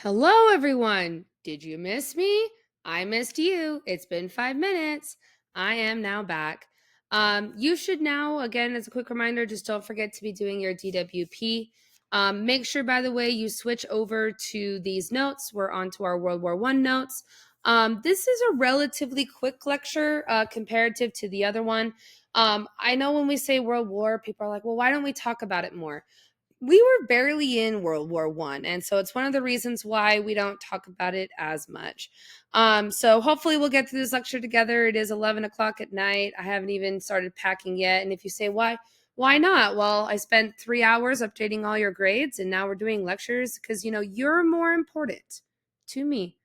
Hello, everyone. Did you miss me? I missed you. It's been 5 minutes. I am now back. You should now, again, as a quick reminder, just don't forget to be doing your DWP. Make sure, by the way, you switch over to these notes. We're on to our World War One notes. This is a relatively quick lecture comparative to the other one. I know when we say World War, people are like, well, why don't we talk about it more? We were barely in World War One, and so it's one of the reasons why we don't talk about it as much. So hopefully we'll get through this lecture together. It is 11 o'clock at night. I haven't even started packing yet. And if you say why not? Well, I spent 3 hours updating all your grades, and now we're doing lectures because you're more important to me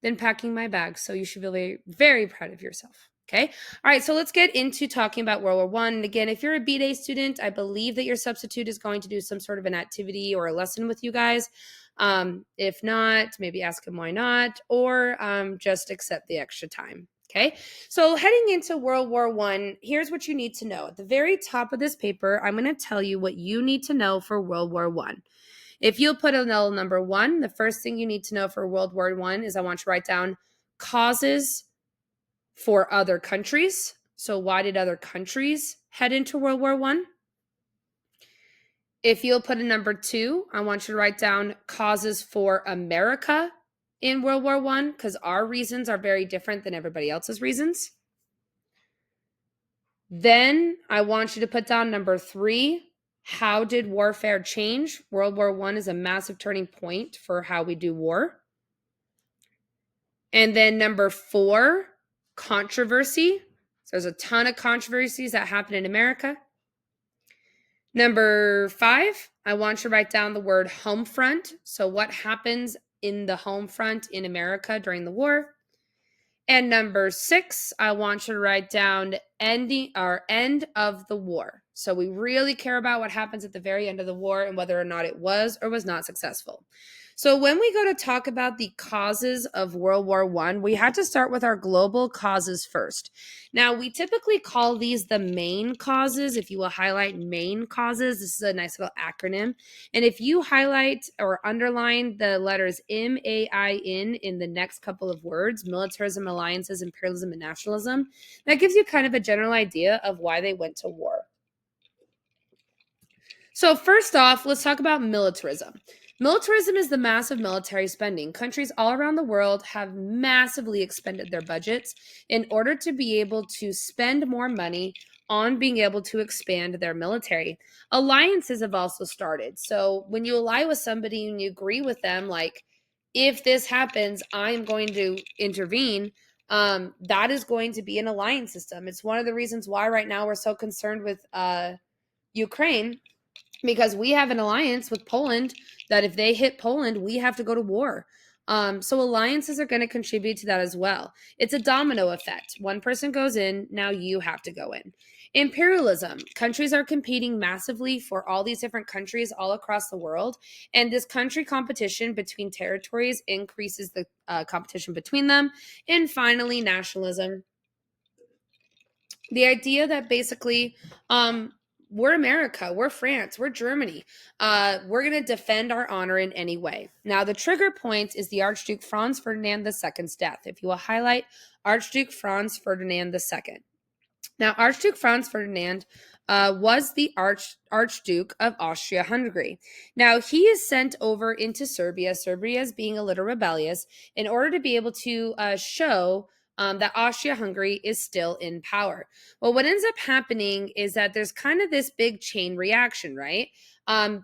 than packing my bag. So you should feel very, very proud of yourself. Okay. All right. So let's get into talking about World War One. And again, if you're a B-Day student, I believe that your substitute is going to do some sort of an activity or a lesson with you guys. If not, maybe ask him why not, or just accept the extra time. Okay. So heading into World War One, here's what you need to know. At the very top of this paper, I'm going to tell you what you need to know for World War One. If you'll put a L number one, the first thing you need to know for World War One is I want you to write down causes for other countries. So why did other countries head into World War One? If you'll put a number two, I want you to write down causes for America in World War One, because our reasons are very different than everybody else's reasons. Then I want you to put down number three. How did warfare change? World War One is a massive turning point for how we do war. And then number four, controversy. So there's a ton of controversies that happen in America. Number five, I want you to write down the word home front. So what happens in the home front in America during the war? And number six, I want you to write down end of the war. So we really care about what happens at the very end of the war and whether or not it was or was not successful. So when we go to talk about the causes of World War One, we had to start with our global causes first. Now, we typically call these the main causes. If you will highlight main causes, this is a nice little acronym. And if you highlight or underline the letters MAIN in the next couple of words, militarism, alliances, imperialism, and nationalism, that gives you kind of a general idea of why they went to war. So first off, let's talk about militarism. Militarism is the massive military spending. Countries all around the world have massively expended their budgets in order to be able to spend more money on being able to expand their military. Alliances have also started. So when you ally with somebody and you agree with them, like, if this happens, I'm going to intervene. That is going to be an alliance system. It's one of the reasons why right now we're so concerned with Ukraine, because we have an alliance with Poland that if they hit Poland, we have to go to war. So alliances are going to contribute to that as well. It's a domino effect. One person goes in, now you have to go in. Imperialism. Countries are competing massively for all these different countries all across the world. And this country competition between territories increases the competition between them. And finally, nationalism. The idea that basically we're America, we're France, we're Germany. We're going to defend our honor in any way. Now, the trigger point is the Archduke Franz Ferdinand II's death. If you will highlight Archduke Franz Ferdinand II. Now, Archduke Franz Ferdinand was the Archduke of Austria-Hungary. Now, he is sent over into Serbia, Serbia is being a little rebellious, in order to be able to show that Austria-Hungary is still in power. Well, what ends up happening is that there's kind of this big chain reaction, right?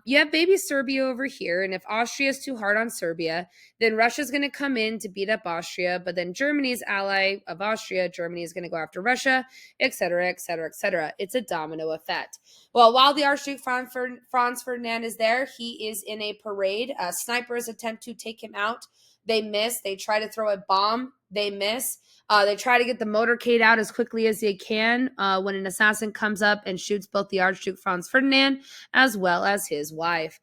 You have baby Serbia over here, and if Austria is too hard on Serbia, then Russia's going to come in to beat up Austria, but then Germany's ally of Austria, Germany is going to go after Russia, etc., etc., etc. It's a domino effect. Well, while the Archduke Franz Ferdinand is there, he is in a parade. Snipers attempt to take him out. They miss. They try to throw a bomb. They miss. They try to get the motorcade out as quickly as they can when an assassin comes up and shoots both the Archduke Franz Ferdinand as well as his wife.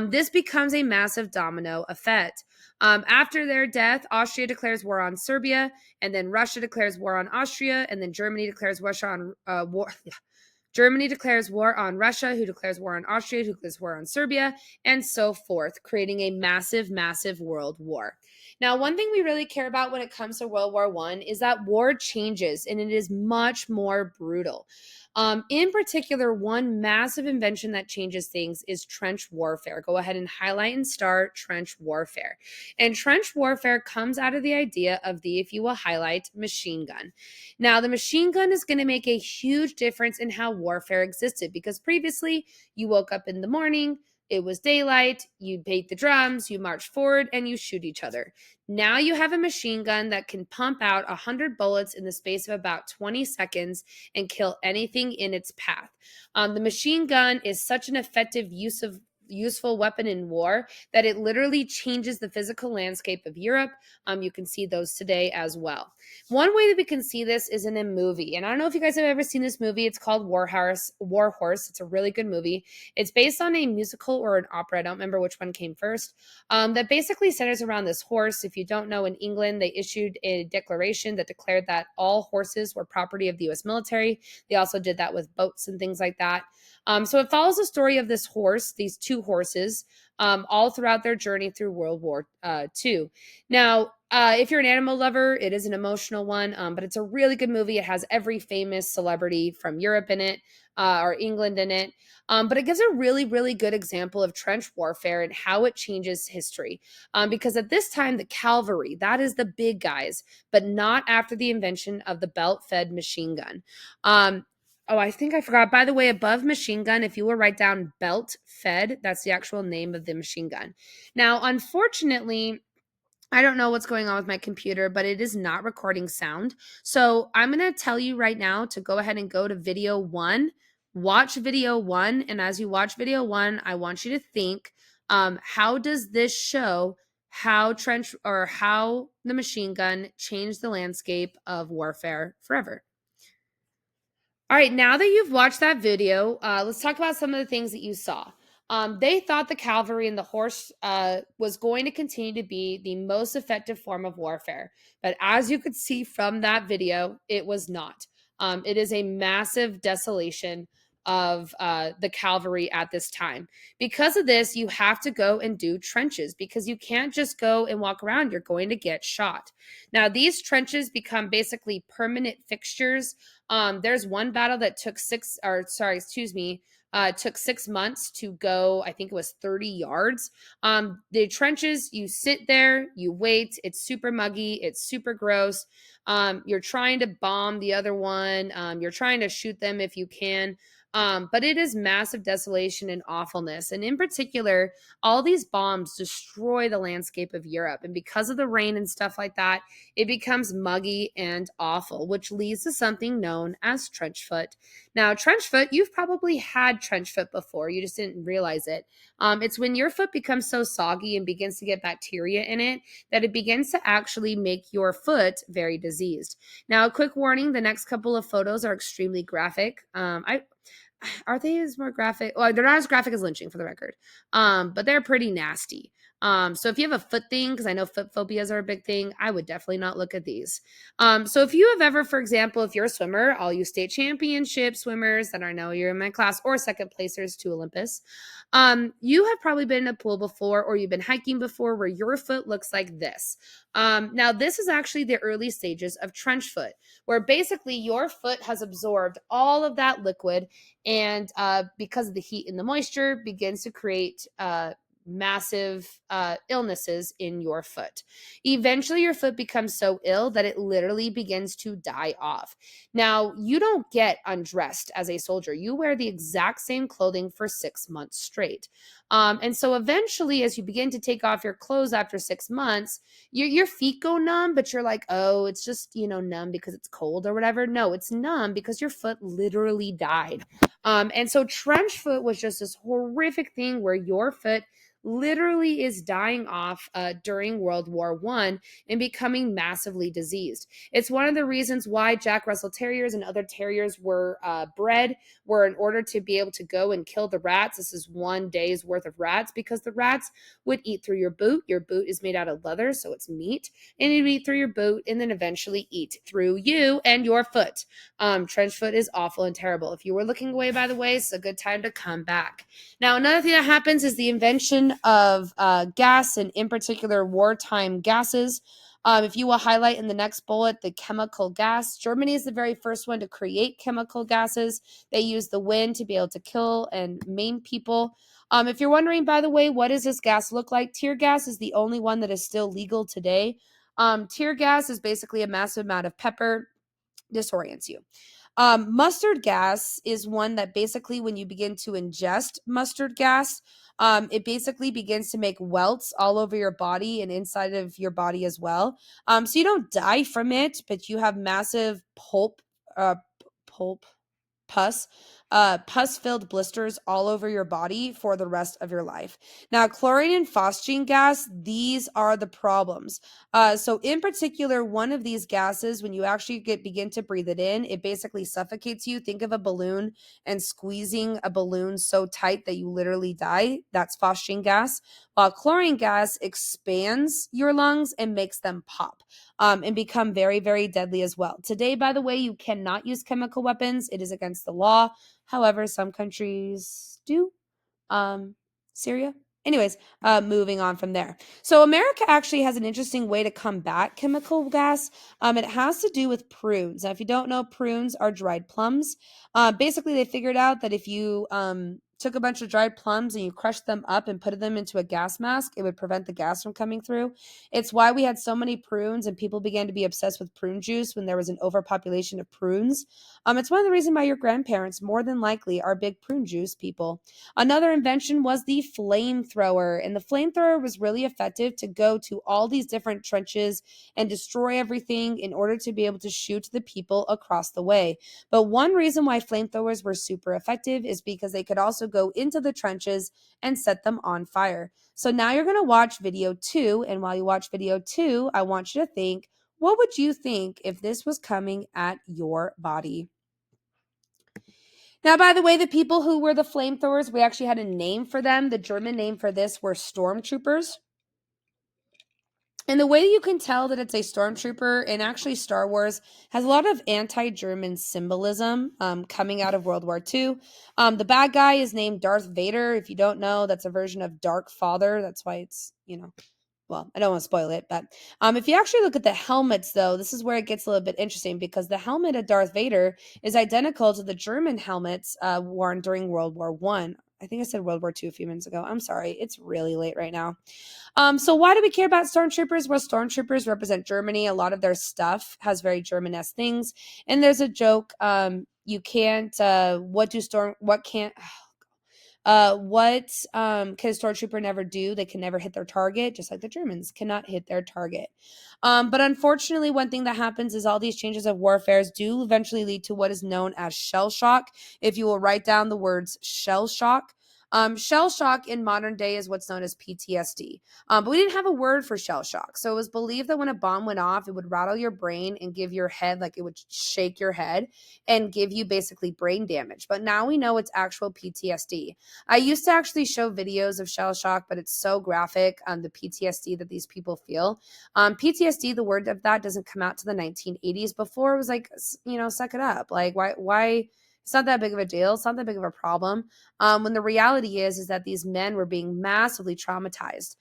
This becomes a massive domino effect. After their death, Austria declares war on Serbia, and then Russia declares war on Austria, and then Germany declares war Germany declares war on Russia, who declares war on Austria, who declares war on Serbia, and so forth, creating a massive, massive world war. Now, one thing we really care about when it comes to World War I is that war changes and it is much more brutal. In particular, one massive invention that changes things is trench warfare. Go ahead and highlight and star trench warfare. And trench warfare comes out of the idea of the, if you will highlight, machine gun. Now, the machine gun is going to make a huge difference in how warfare existed because previously you woke up in the morning, it was daylight, you beat the drums, you march forward, and you shoot each other. Now you have a machine gun that can pump out 100 bullets in the space of about 20 seconds and kill anything in its path. The machine gun is such an effective useful weapon in war that it literally changes the physical landscape of Europe. You can see those today as well. One way that we can see this is in a movie, and I don't know if you guys have ever seen this movie. It's called War Horse. It's a really good movie. It's based on a musical or an opera. I don't remember which one came first. That basically centers around this horse. If you don't know, in England, they issued a declaration that declared that all horses were property of the U.S. military. They also did that with boats and things like that. So it follows the story of this horse, these two horses, all throughout their journey through World War II. Now, if you're an animal lover, it is an emotional one, but it's a really good movie. It has every famous celebrity from Europe in it, or England in it. But it gives a really, really good example of trench warfare and how it changes history. Because at this time, the cavalry, that is the big guys, but not after the invention of the belt-fed machine gun. Oh, I think I forgot. By the way, above machine gun, if you will write down belt fed, that's the actual name of the machine gun. Now, unfortunately, I don't know what's going on with my computer, but it is not recording sound. So I'm going to tell you right now to go ahead and go to video one, watch video one. And as you watch video one, I want you to think, how does this show how the machine gun changed the landscape of warfare forever? All right, now that you've watched that video, let's talk about some of the things that you saw. They thought the cavalry and the horse was going to continue to be the most effective form of warfare. But as you could see from that video, it was not. It is a massive desolation of the cavalry at this time. Because of this, you have to go and do trenches because you can't just go and walk around. You're going to get shot. Now, these trenches become basically permanent fixtures. There's one battle that took took 6 months to go. I think it was 30 yards. The trenches, you sit there, you wait. It's super muggy. It's super gross. You're trying to bomb the other one. You're trying to shoot them if you can. But it is massive desolation and awfulness. And in particular, all these bombs destroy the landscape of Europe. And because of the rain and stuff like that, it becomes muggy and awful, which leads to something known as trench foot. Now, trench foot, you've probably had trench foot before. You just didn't realize it. It's when your foot becomes so soggy and begins to get bacteria in it that it begins to actually make your foot very diseased. Now, a quick warning, the next couple of photos are extremely graphic. Are they as more graphic? Well, they're not as graphic as lynching, for the record, but they're pretty nasty. So if you have a foot thing, because I know foot phobias are a big thing, I would definitely not look at these. So if you have ever, for example, if you're a swimmer, all you state championship swimmers that I know you're in my class or second placers to Olympus, you have probably been in a pool before or you've been hiking before where your foot looks like this. Now, this is actually the early stages of trench foot, where basically your foot has absorbed all of that liquid and because of the heat and the moisture begins to create massive illnesses in your foot. Eventually, your foot becomes so ill that it literally begins to die off. Now, you don't get undressed as a soldier. You wear the exact same clothing for 6 months straight. And so eventually, as you begin to take off your clothes after 6 months, your feet go numb, but you're like, oh, it's just, numb because it's cold or whatever. No, it's numb because your foot literally died. And so trench foot was just this horrific thing where your foot literally is dying off during World War I and becoming massively diseased. It's one of the reasons why Jack Russell Terriers and other terriers were bred, were in order to be able to go and kill the rats. This is one day's worth of rats because the rats would eat through your boot. Your boot is made out of leather, so it's meat, and it'd eat through your boot and then eventually eat through you and your foot. Trench foot is awful and terrible. If you were looking away, by the way, it's a good time to come back. Now, another thing that happens is the invention of gas, and in particular, wartime gases. If you will highlight in the next bullet the chemical gas, Germany is the very first one to create chemical gases. They use the wind to be able to kill and maim people. If you're wondering, by the way, what does this gas look like? Tear gas is the only one that is still legal today. Tear gas is basically a massive amount of pepper, disorients you. Mustard gas is one that basically, when you begin to ingest mustard gas, it basically begins to make welts all over your body and inside of your body as well. So you don't die from it, but you have massive pulp pus, pus-filled blisters all over your body for the rest of your life. Now, chlorine and phosgene gas, these are the problems. So in particular, one of these gases, when you actually begin to breathe it in, it basically suffocates you. Think of a balloon and squeezing a balloon so tight that you literally die. That's phosgene gas. While chlorine gas expands your lungs and makes them pop. And become very, very deadly as well. Today, by the way, you cannot use chemical weapons. It is against the law. However, some countries do. Syria. Anyways, moving on from there. So America actually has an interesting way to combat chemical gas. It has to do with prunes. Now, if you don't know, prunes are dried plums. Basically, they figured out that if you took a bunch of dried plums and you crushed them up and put them into a gas mask, it would prevent the gas from coming through. It's why we had so many prunes and people began to be obsessed with prune juice when there was an overpopulation of prunes. It's one of the reasons why your grandparents more than likely are big prune juice people. Another invention was the flamethrower, and the flamethrower was really effective to go to all these different trenches and destroy everything in order to be able to shoot the people across the way. But one reason why flamethrowers were super effective is because they could also go into the trenches and set them on fire. So now you're going to watch video 2, and while you watch video 2, I want you to think, what would you think if this was coming at your body? Now, by the way, the people who were the flamethrowers, we actually had a name for them. The German name for this were stormtroopers. And the way you can tell that it's a stormtrooper, and actually Star Wars has a lot of anti-German symbolism coming out of World War II. The bad guy is named Darth Vader. If you don't know, that's a version of Dark Father. That's why it's, well, I don't want to spoil it, but if you actually look at the helmets, though, this is where it gets a little bit interesting because the helmet of Darth Vader is identical to the German helmets worn during World War I. I think I said World War II a few minutes ago. I'm sorry. It's really late right now. So why do we care about stormtroopers? Well, stormtroopers represent Germany. A lot of their stuff has very German-esque things. And there's a joke. You can't. What can't? What can a stormtrooper never do? They can never hit their target, just like the Germans cannot hit their target. But unfortunately, one thing that happens is all these changes of warfares do eventually lead to what is known as shell shock. If you will write down the words shell shock. Shell shock in modern day is what's known as PTSD. But we didn't have a word for shell shock. So it was believed that when a bomb went off, it would rattle your brain and give your head, like it would shake your head and give you basically brain damage. But now we know it's actual PTSD. I used to actually show videos of shell shock, but it's so graphic, the PTSD that these people feel. PTSD, the word of that doesn't come out to the 1980s. Before it was like, suck it up. Like, why? It's not that big of a deal. It's not that big of a problem. When the reality is that these men were being massively traumatized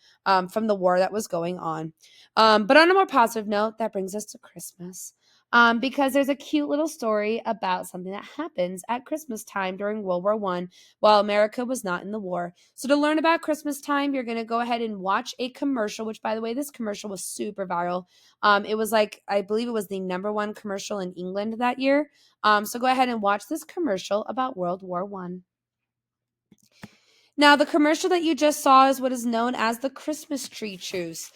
from the war that was going on. But on a more positive note, that brings us to Christmas. Because there's a cute little story about something that happens at Christmas time during World War I while America was not in the war. So to learn about Christmas time, you're going to go ahead and watch a commercial, which, by the way, this commercial was super viral. It was I believe it was the #1 commercial in England that year. So go ahead and watch this commercial about World War I. Now, the commercial that you just saw is what is known as the Christmas tree truce.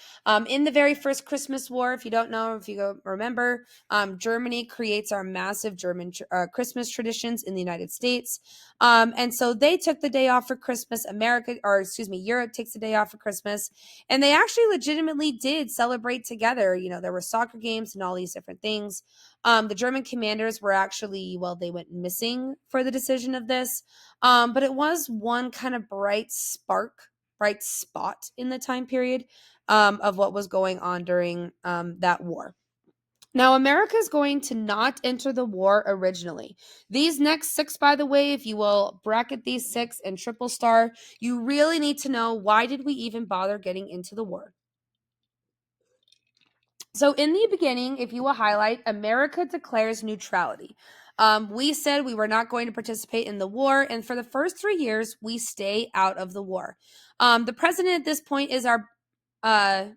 In the very first Christmas war, if you don't know, if you remember, Germany creates our massive German Christmas traditions in the United States. And so they took the day off for Christmas. Europe takes the day off for Christmas. And they actually legitimately did celebrate together. There were soccer games and all these different things. The German commanders were actually, they went missing for the decision of this. But it was one kind of bright spot in the time period of what was going on during that war. Now, America is going to not enter the war originally. These next six, by the way, if you will bracket these six and triple star, you really need to know, why did we even bother getting into the war? So in the beginning, if you will highlight, America declares neutrality. We said we were not going to participate in the war, and for the first 3 years, we stay out of the war. The president at this point is our, I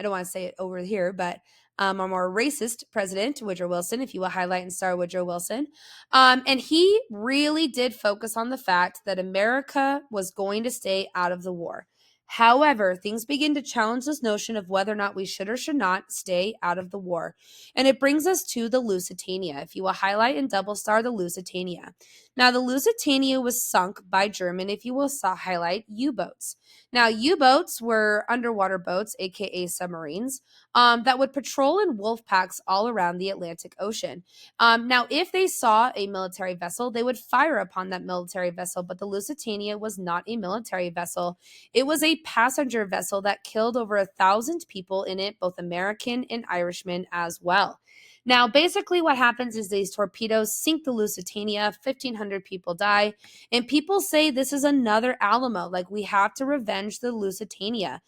don't want to say it over here, but our more racist president, Woodrow Wilson, if you will highlight and star Woodrow Wilson. And he really did focus on the fact that America was going to stay out of the war. However, things begin to challenge this notion of whether or not we should or should not stay out of the war. And it brings us to the Lusitania. If you will highlight and double star the Lusitania. Now, the Lusitania was sunk by German, if you will highlight, U-boats. Now, U-boats were underwater boats, aka submarines, that would patrol in wolf packs all around the Atlantic Ocean. Now, if they saw a military vessel, they would fire upon that military vessel, but the Lusitania was not a military vessel. It was a passenger vessel that killed over 1,000 people in it, both American and Irishmen as well. Now, basically what happens is these torpedoes sink the Lusitania, 1,500 people die, and people say this is another Alamo, like we have to revenge the Lusitania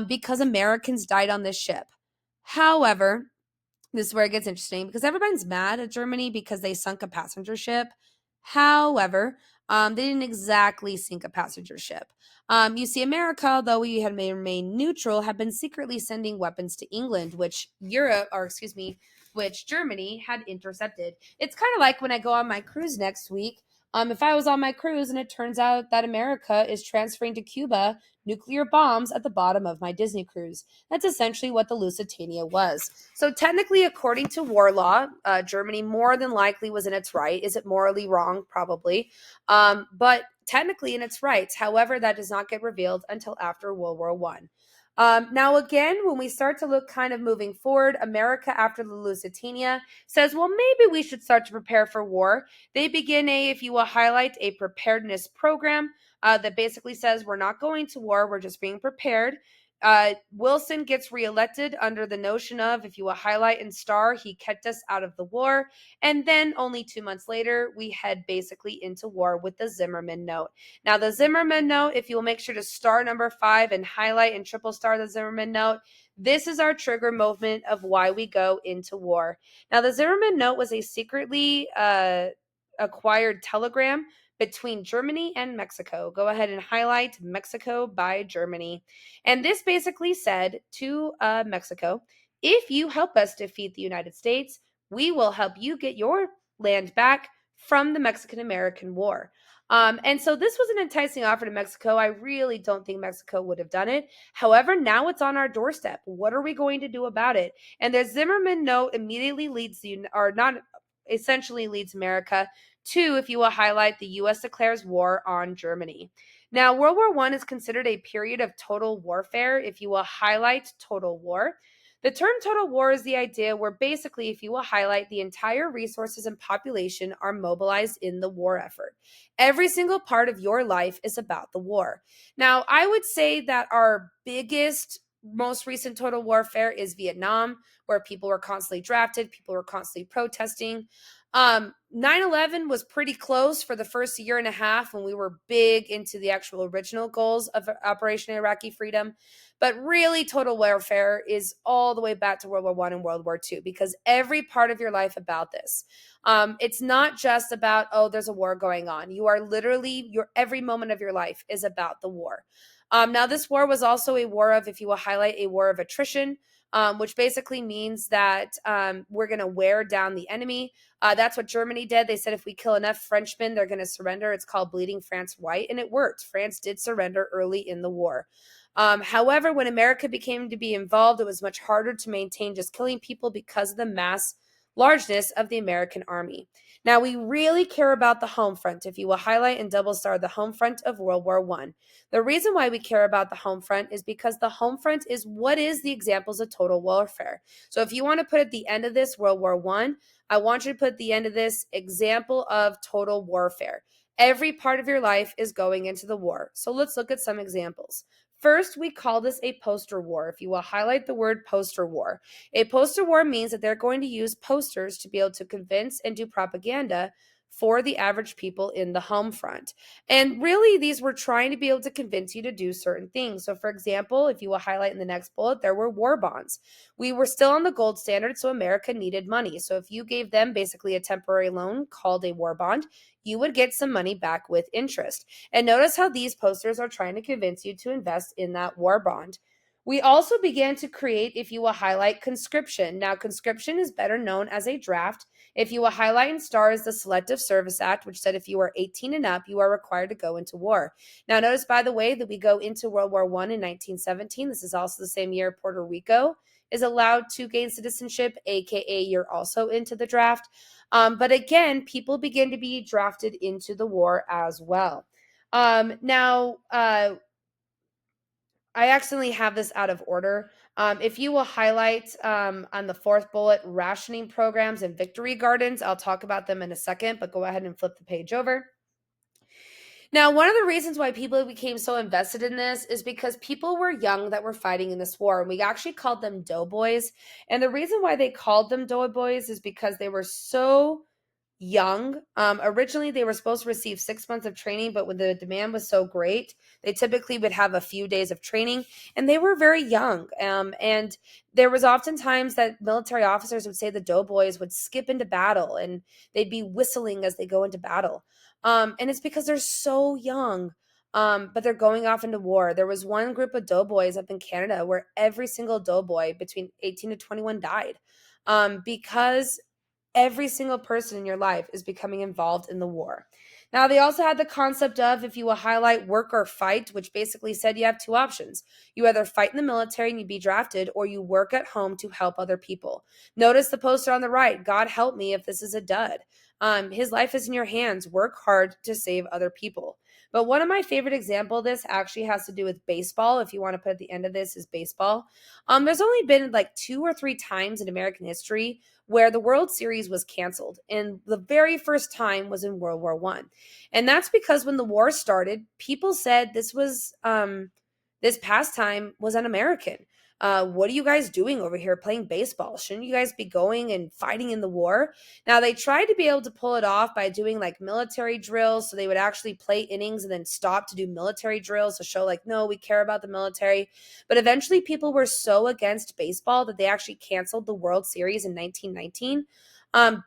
because Americans died on this ship. However, this is where it gets interesting because everyone's mad at Germany because they sunk a passenger ship. However, they didn't exactly sink a passenger ship. You see, America, though we had remained neutral, had been secretly sending weapons to England, which Germany had intercepted. It's kind of like when I go on my cruise next week. If I was on my cruise and it turns out that America is transferring to Cuba nuclear bombs at the bottom of my Disney cruise. That's essentially what the Lusitania was. So technically, according to war law, Germany more than likely was in its right. Is it morally wrong? Probably. But technically in its rights. However, that does not get revealed until after World War I. Now, again, when we start to look kind of moving forward, America after the Lusitania says, well, maybe we should start to prepare for war. They begin if you will highlight, a preparedness program that basically says we're not going to war, we're just being prepared. Wilson gets reelected under the notion of, if you will highlight and star, he kept us out of the war. And then only 2 months later, we head basically into war with the Zimmerman Note. Now, the Zimmerman Note, if you will make sure to star number 5 and highlight and triple star the Zimmerman Note, this is our trigger moment of why we go into war. Now, the Zimmerman Note was a secretly acquired telegram between Germany and Mexico. Go ahead and highlight Mexico by Germany. And this basically said to Mexico, if you help us defeat the United States, we will help you get your land back from the Mexican-American War. And so this was an enticing offer to Mexico. I really don't think Mexico would have done it. However, now it's on our doorstep. What are we going to do about it? And the Zimmerman Note immediately leads leads America to, if you will highlight, the U.S. declares war on Germany. Now, World War I is considered a period of total warfare, if you will highlight total war. The term total war is the idea where basically, if you will highlight, the entire resources and population are mobilized in the war effort. Every single part of your life is about the war. Now, I would say that our most recent total warfare is Vietnam, where people were constantly drafted, people were constantly protesting. 9/11 was pretty close for the first year and a half when we were big into the actual original goals of Operation Iraqi Freedom. But really, total warfare is all the way back to World War I and World War II, because every part of your life about this. It's not just about, oh, there's a war going on. You are literally, every moment of your life is about the war. Now, this war was also a war of, if you will highlight, a war of attrition, which basically means that we're going to wear down the enemy. That's what Germany did. They said if we kill enough Frenchmen, they're going to surrender. It's called bleeding France white, and it worked. France did surrender early in the war. However, when America became to be involved, it was much harder to maintain just killing people because of the mass largeness of the American army. Now, we really care about the home front. If you will highlight and double star the home front of World War I. The reason why we care about the home front is because the home front is what is the examples of total warfare. So if you want to put at the end of this World War I want you to put at the end of this example of total warfare. Every part of your life is going into the war. So let's look at some examples. First, we call this a poster war. If you will highlight the word poster war. A poster war means that they're going to use posters to be able to convince and do propaganda for the average people in the home front. And really, these were trying to be able to convince you to do certain things. So, for example, if you will highlight in the next bullet, there were war bonds. We were still on the gold standard, so America needed money. So, if you gave them basically a temporary loan called a war bond, you would get some money back with interest. And notice how these posters are trying to convince you to invest in that war bond. We also began to create, if you will highlight, conscription. Now, conscription is better known as a draft. If you will highlight and star is the Selective Service Act, which said if you are 18 and up, you are required to go into war. Now, notice, by the way, that we go into World War I in 1917. This is also the same year Puerto Rico is allowed to gain citizenship, aka you're also into the draft. But again, people begin to be drafted into the war as well. Now, I accidentally have this out of order. If you will highlight on the fourth bullet, rationing programs and victory gardens, I'll talk about them in a second, but go ahead and flip the page over. Now, one of the reasons why people became so invested in this is because people were young that were fighting in this war, and we actually called them doughboys. And the reason why they called them doughboys is because they were so young. Originally, they were supposed to receive 6 months of training, but when the demand was so great, they typically would have a few days of training, and they were very young. And there was oftentimes that military officers would say the doughboys would skip into battle, and they'd be whistling as they go into battle. And it's because they're so young. But they're going off into war. There was one group of doughboys up in Canada where every single doughboy between 18 to 21 died because every single person in your life is becoming involved in the war. Now, they also had the concept of if you will highlight work or fight, which basically said you have two options. You either fight in the military and you be drafted, or you work at home to help other people. Notice the poster on the right, God help me if this is a dud. His life is in your hands. Work hard to save other people. But one of my favorite examples of this actually has to do with baseball. If you want to put at the end of this is baseball. There's only been like 2 or 3 times in American history where the World Series was canceled. And the very first time was in World War I. And that's because when the war started, people said this pastime was un-American. What are you guys doing over here playing baseball? Shouldn't you guys be going and fighting in the war? Now, they tried to be able to pull it off by doing like military drills. So they would actually play innings and then stop to do military drills to show, like, no, we care about the military. But eventually, people were so against baseball that they actually canceled the World Series in 1919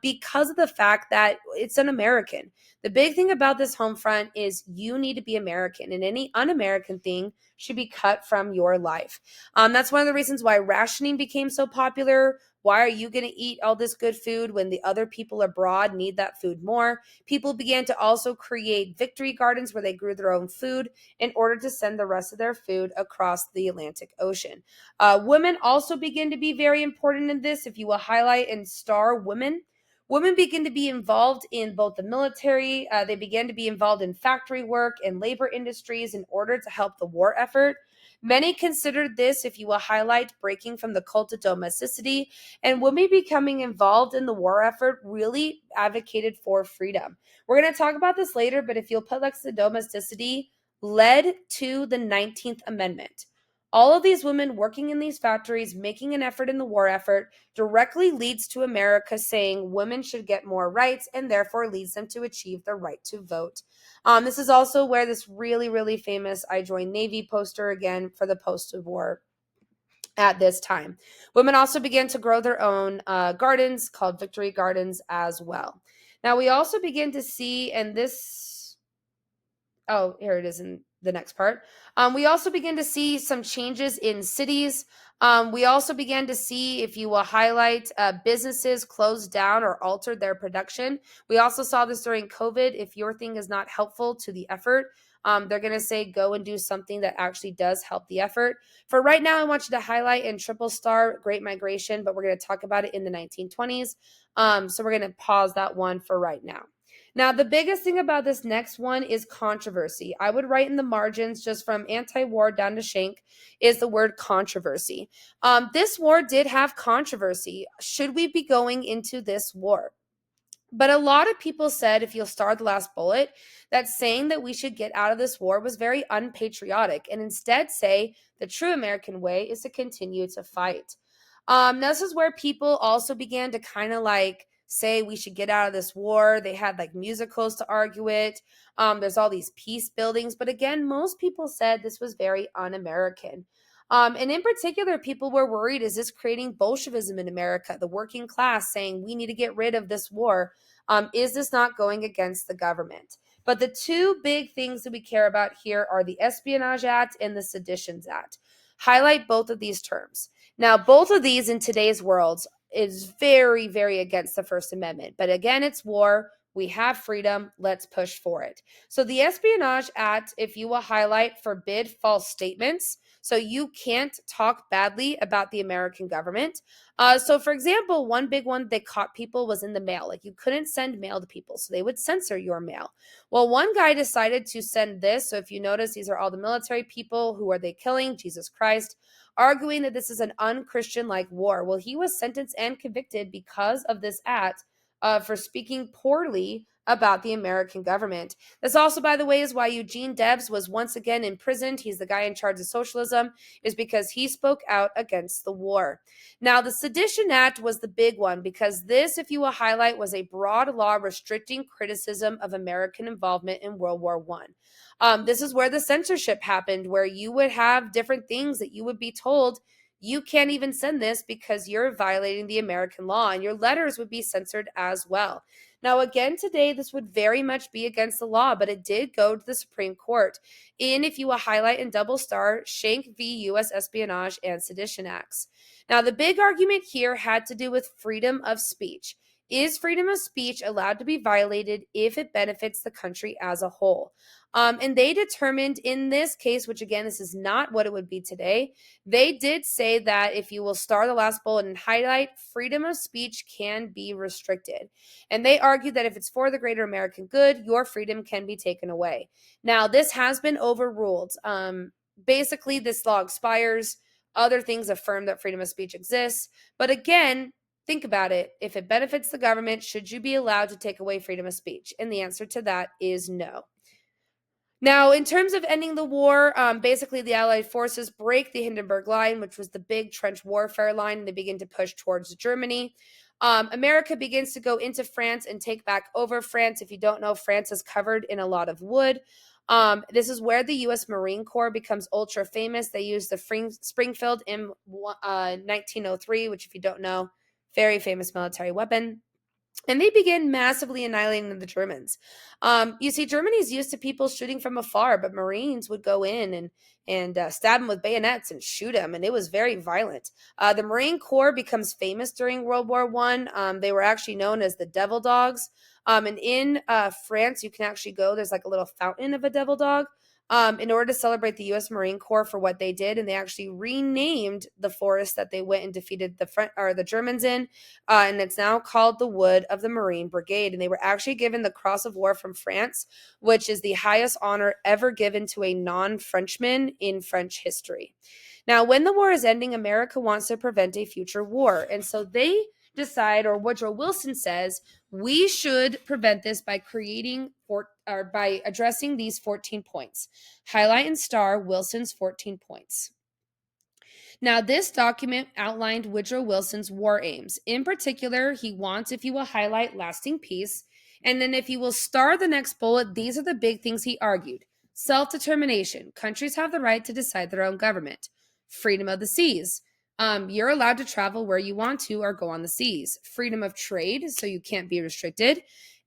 because of the fact that it's an American. The big thing about this home front is you need to be American, and any un American thing should be cut from your life. That's one of the reasons why rationing became so popular. Why are you going to eat all this good food when the other people abroad need that food more? People began to also create victory gardens where they grew their own food in order to send the rest of their food across the Atlantic Ocean. Women also begin to be very important in this. If you will highlight and star women, women begin to be involved in both the military, they began to be involved in factory work and labor industries in order to help the war effort. Many considered this, if you will highlight, breaking from the cult of domesticity, and women becoming involved in the war effort really advocated for freedom. We're going to talk about this later, but if you'll put like the domesticity led to the 19th Amendment. All of these women working in these factories, making an effort in the war effort, directly leads to America saying women should get more rights and therefore leads them to achieve the right to vote. This is also where this really, really famous I Joined Navy poster, again, for the post-war at this time. Women also began to grow their own gardens called victory gardens as well. Now, we also begin to see, and this, oh, here it is in the next part. We also begin to see some changes in cities. We also began to see, if you will highlight, businesses closed down or altered their production. We also saw this during COVID. If your thing is not helpful to the effort, They're going to say go and do something that actually does help the effort. For right now, I want you to highlight in triple star Great Migration, but we're going to talk about it in the 1920s. So we're going to pause that one for right now. Now, the biggest thing about this next one is controversy. I would write in the margins, just from anti-war down to Schenck, is the word controversy. This war did have controversy. Should we be going into this war? But a lot of people said, if you'll start the last bullet, that saying that we should get out of this war was very unpatriotic, and instead say the true American way is to continue to fight. Now, this is where people also began to kind of like say we should get out of this war. They had like musicals to argue it. There's all these peace buildings. But again, most people said this was very un American. And in particular, people were worried, is this creating Bolshevism in America? The working class saying we need to get rid of this war. Is this not going against the government? But the two big things that we care about here are the Espionage Act and the Seditions Act. Highlight both of these terms. Now, both of these in today's world is very, very against the First Amendment. But again, it's war. We have freedom. Let's push for it. So the Espionage Act, if you will highlight, forbid false statements. So you can't talk badly about the American government. So for example, one big one they caught people was in the mail. Like you couldn't send mail to people, so they would censor your mail. Well, one guy decided to send this. So if you notice, these are all the military people. Who are they killing? Jesus Christ. Arguing that this is an unchristian-like war. Well, he was sentenced and convicted because of this act for speaking poorly about the American government. This also, by the way, is why Eugene Debs was once again imprisoned. He's the guy in charge of socialism, is because he spoke out against the war. Now, the Sedition Act was the big one because this, if you will highlight, was a broad law restricting criticism of American involvement in World War I. This is where the censorship happened, where you would have different things that you would be told you can't even send this because you're violating the American law, and your letters would be censored as well. Now, again, today, this would very much be against the law, but it did go to the Supreme Court in, if you will highlight in double star, Schenck v. U.S. Espionage and Sedition Acts. Now, the big argument here had to do with freedom of speech. Is freedom of speech allowed to be violated if it benefits the country as a whole? And they determined in this case, which again, this is not what it would be today, they did say that if you will star the last bullet and highlight, freedom of speech can be restricted. And they argued that if it's for the greater American good, your freedom can be taken away. Now, this has been overruled. Basically, this law expires. Other things affirm that freedom of speech exists. But again, think about it. If it benefits the government, should you be allowed to take away freedom of speech? And the answer to that is no. Now, in terms of ending the war, basically the Allied forces break the Hindenburg Line, which was the big trench warfare line, and they begin to push towards Germany. America begins to go into France and take back over France. If you don't know, France is covered in a lot of wood. This is where the U.S. Marine Corps becomes ultra famous. They use the Springfield in 1903, which, if you don't know, very famous military weapon. And they begin massively annihilating the Germans. You see, Germany's used to people shooting from afar, but Marines would go in and stab them with bayonets and shoot them, and it was very violent. The Marine Corps becomes famous during World War I. They were actually known as the Devil Dogs. And in France, you can actually go. There's like a little fountain of a devil dog. In order to celebrate the U.S. Marine Corps for what they did, and they actually renamed the forest that they went and defeated the Germans in, and it's now called the Wood of the Marine Brigade. And they were actually given the Cross of War from France, which is the highest honor ever given to a non-Frenchman in French history. Now, when the war is ending, America wants to prevent a future war, and so they decide, or Woodrow Wilson says, we should prevent this by by addressing these 14 points. Highlight and star Wilson's 14 points. Now, this document outlined Woodrow Wilson's war aims. In particular, he wants, if you will highlight, lasting peace. And then if you will star the next bullet, these are the big things he argued. Self-determination. Countries have the right to decide their own government. Freedom of the seas. You're allowed to travel where you want to or go on the seas. Freedom of trade, so you can't be restricted.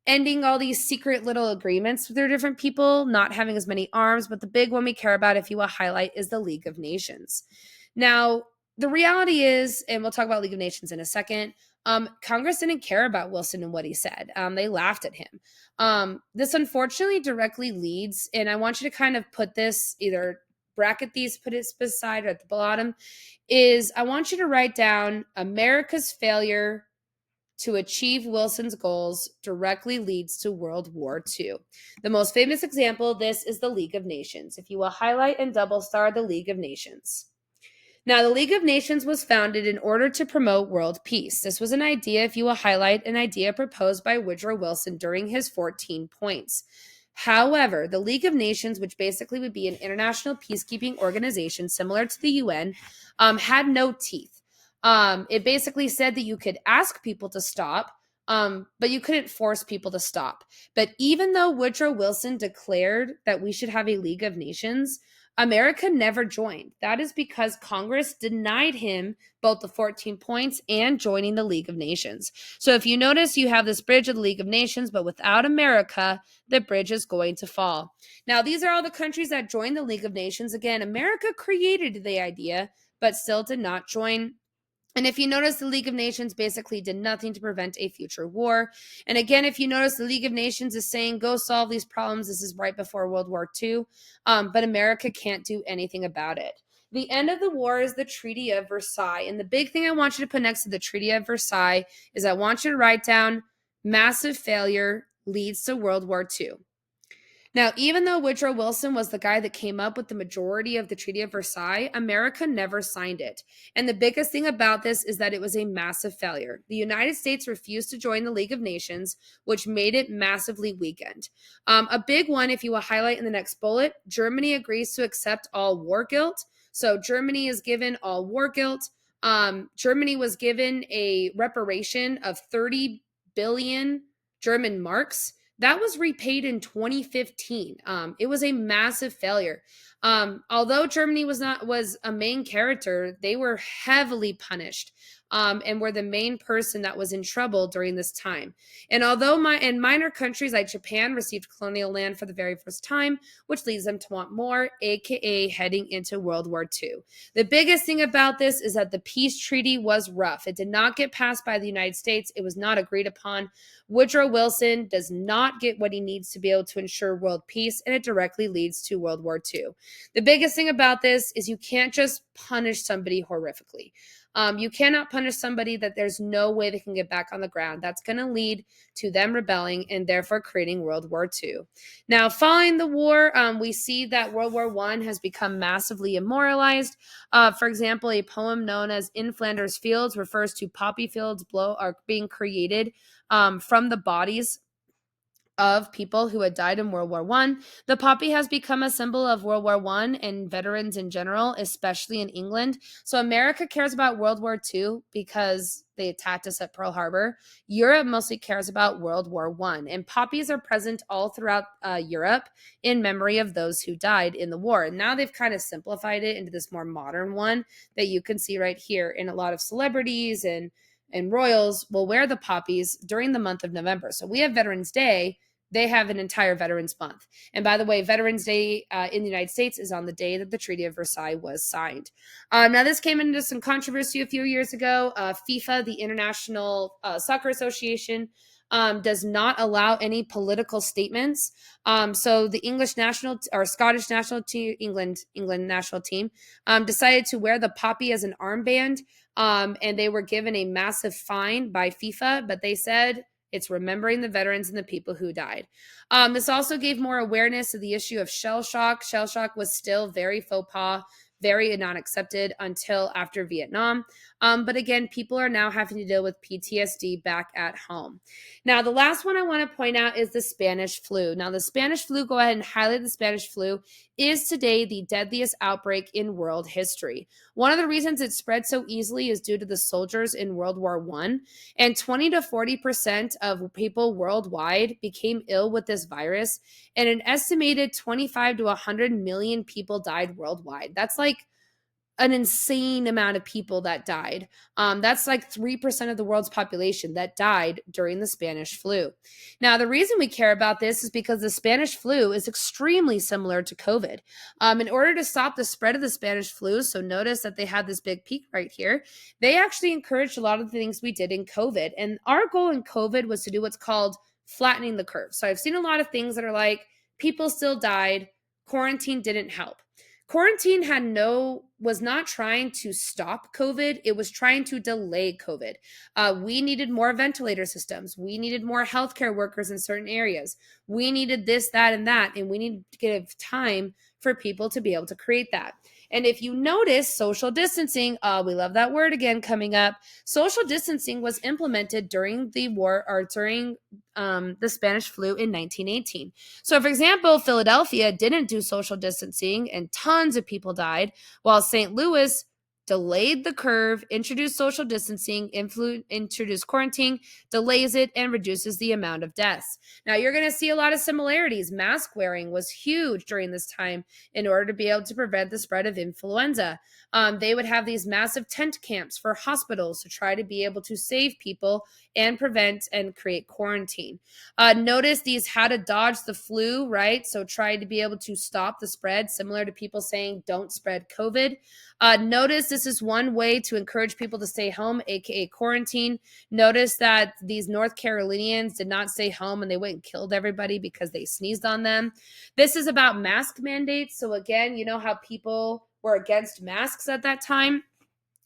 Ending all these secret little agreements with their different people, not having as many arms, but the big one we care about, if you will highlight, is the League of Nations. Now, the reality is, and we'll talk about League of Nations in a second, Congress didn't care about Wilson and what he said. They laughed at him. This unfortunately directly leads, and I want you to kind of put this, either bracket these, put it beside or at the bottom, is I want you to write down America's failure to achieve Wilson's goals directly leads to World War II. The most famous example of this is the League of Nations. If you will highlight and double star the League of Nations. Now, the League of Nations was founded in order to promote world peace. This was an idea, if you will highlight, an idea proposed by Woodrow Wilson during his 14 points. However, the League of Nations, which basically would be an international peacekeeping organization similar to the UN, had no teeth. It basically said that you could ask people to stop, but you couldn't force people to stop. But even though Woodrow Wilson declared that we should have a League of Nations, America never joined. That is because Congress denied him both the 14 points and joining the League of Nations. So if you notice, you have this bridge of the League of Nations, but without America, the bridge is going to fall. Now, these are all the countries that joined the League of Nations. Again, America created the idea, but still did not join. And if you notice, the League of Nations basically did nothing to prevent a future war. And again, if you notice, the League of Nations is saying, go solve these problems. This is right before World War II. But America can't do anything about it. The end of the war is the Treaty of Versailles. And the big thing I want you to put next to the Treaty of Versailles is I want you to write down massive failure leads to World War II. Now, even though Woodrow Wilson was the guy that came up with the majority of the Treaty of Versailles, America never signed it. And the biggest thing about this is that it was a massive failure. The United States refused to join the League of Nations, which made it massively weakened. A big one, if you will highlight in the next bullet, Germany agrees to accept all war guilt. So Germany is given all war guilt. Germany was given a reparation of 30 billion German marks. That was repaid in 2015. It was a massive failure. Although Germany was a main character, they were heavily punished and were the main person that was in trouble during this time. And although minor countries like Japan received colonial land for the very first time, which leads them to want more, aka heading into World War II. The biggest thing about this is that the peace treaty was rough. It did not get passed by the United States. It was not agreed upon. Woodrow Wilson does not get what he needs to be able to ensure world peace, and it directly leads to World War II. The biggest thing about this is you can't just punish somebody horrifically. You cannot punish somebody that there's no way they can get back on the ground. That's going to lead to them rebelling and therefore creating World War II. Now, following the war, we see that World War I has become massively immoralized. For example, a poem known as In Flanders Fields refers to poppy fields being created from the bodies of people who had died in World War I. The poppy has become a symbol of World War I and veterans in general, especially in England. So America cares about World War II because they attacked us at Pearl Harbor. Europe mostly cares about World War I. And poppies are present all throughout Europe in memory of those who died in the war. And now they've kind of simplified it into this more modern one that you can see right here. In a lot of celebrities and royals will wear the poppies during the month of November. So we have Veterans Day. They have an entire Veterans Month. And by the way, Veterans Day in the United States is on the day that the Treaty of Versailles was signed. Now, this came into some controversy a few years ago. FIFA, the International Soccer Association, does not allow any political statements. So the English national or Scottish national team, England national team, decided to wear the poppy as an armband. And they were given a massive fine by FIFA, but they said it's remembering the veterans and the people who died. This also gave more awareness of the issue of shell shock. Shell shock was still very faux pas, very not accepted until after Vietnam. But again, people are now having to deal with PTSD back at home. Now, the last one I want to point out is the Spanish flu. Now, the Spanish flu, go ahead and highlight the Spanish flu, is today the deadliest outbreak in world history. One of the reasons it spread so easily is due to the soldiers in World War I, and 20 to 40% of people worldwide became ill with this virus, and an estimated 25 to 100 million people died worldwide. That's like an insane amount of people that died. That's like 3% of the world's population that died during the Spanish flu. Now, the reason we care about this is because the Spanish flu is extremely similar to COVID. In order to stop the spread of the Spanish flu, so notice that they had this big peak right here, they actually encouraged a lot of the things we did in COVID. And our goal in COVID was to do what's called flattening the curve. So I've seen a lot of things that are like, people still died, quarantine didn't help. Quarantine was not trying to stop COVID. It was trying to delay COVID. We needed more ventilator systems. We needed more healthcare workers in certain areas. We needed this, that, and that. And we need to give time for people to be able to create that. And if you notice, social distancing, we love that word again coming up. Social distancing was implemented during the war or during the Spanish flu in 1918. So, for example, Philadelphia didn't do social distancing and tons of people died, while St. Louis delayed the curve, introduced social distancing, introduced quarantine, delays it, and reduces the amount of deaths. Now, you're going to see a lot of similarities. Mask wearing was huge during this time in order to be able to prevent the spread of influenza. They would have these massive tent camps for hospitals to try to be able to save people and prevent and create quarantine. Notice these how to dodge the flu, right? So try to be able to stop the spread, similar to people saying don't spread COVID. Notice this is one way to encourage people to stay home, aka quarantine. Notice that these North Carolinians did not stay home and they went and killed everybody because they sneezed on them. This is about mask mandates. So again, you know how people were against masks at that time?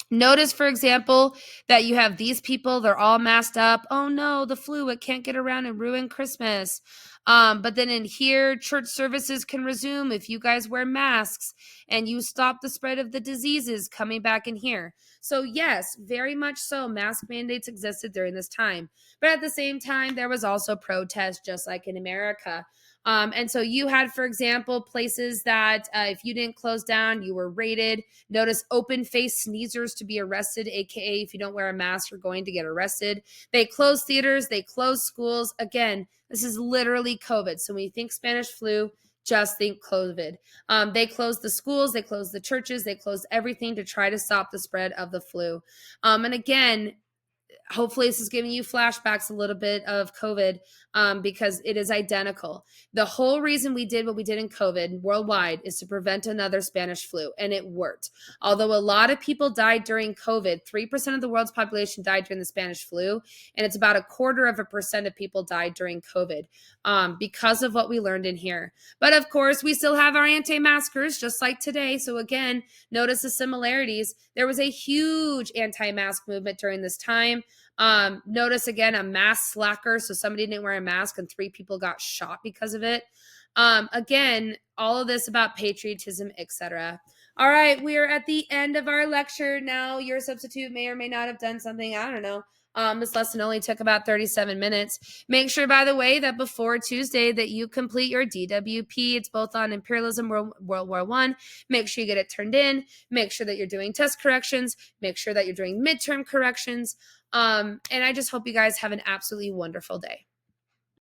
Notice, for example, that you have these people, they're all masked up. Oh no, the flu, it can't get around and ruin Christmas. But then in here, church services can resume if you guys wear masks and you stop the spread of the diseases coming back in here. So, yes, very much so, mask mandates existed during this time. But at the same time, there was also protest, just like in America. And so you had, for example, places that if you didn't close down, you were raided. Notice open face sneezers to be arrested, aka if you don't wear a mask, you're going to get arrested. They closed theaters, they closed schools. Again, this is literally COVID. So when you think Spanish flu, just think COVID. They closed the schools, they closed the churches, they closed everything to try to stop the spread of the flu. And again, hopefully this is giving you flashbacks a little bit of COVID because it is identical. The whole reason we did what we did in COVID worldwide is to prevent another Spanish flu, and it worked. Although a lot of people died during COVID, 3% of the world's population died during the Spanish flu, and it's about 0.25% of people died during COVID because of what we learned in here. But of course, we still have our anti-maskers just like today. So again, notice the similarities. There was a huge anti-mask movement during this time. Notice again a mask slacker. So somebody didn't wear a mask and 3 people got shot because of it. Again, all of this about patriotism, etc. All right, we are at the end of our lecture. Now, your substitute may or may not have done something. I don't know. This lesson only took about 37 minutes. Make sure, by the way, that before Tuesday that you complete your DWP. It's both on Imperialism, World War I. Make sure you get it turned in. Make sure that you're doing test corrections. Make sure that you're doing midterm corrections. And I just hope you guys have an absolutely wonderful day.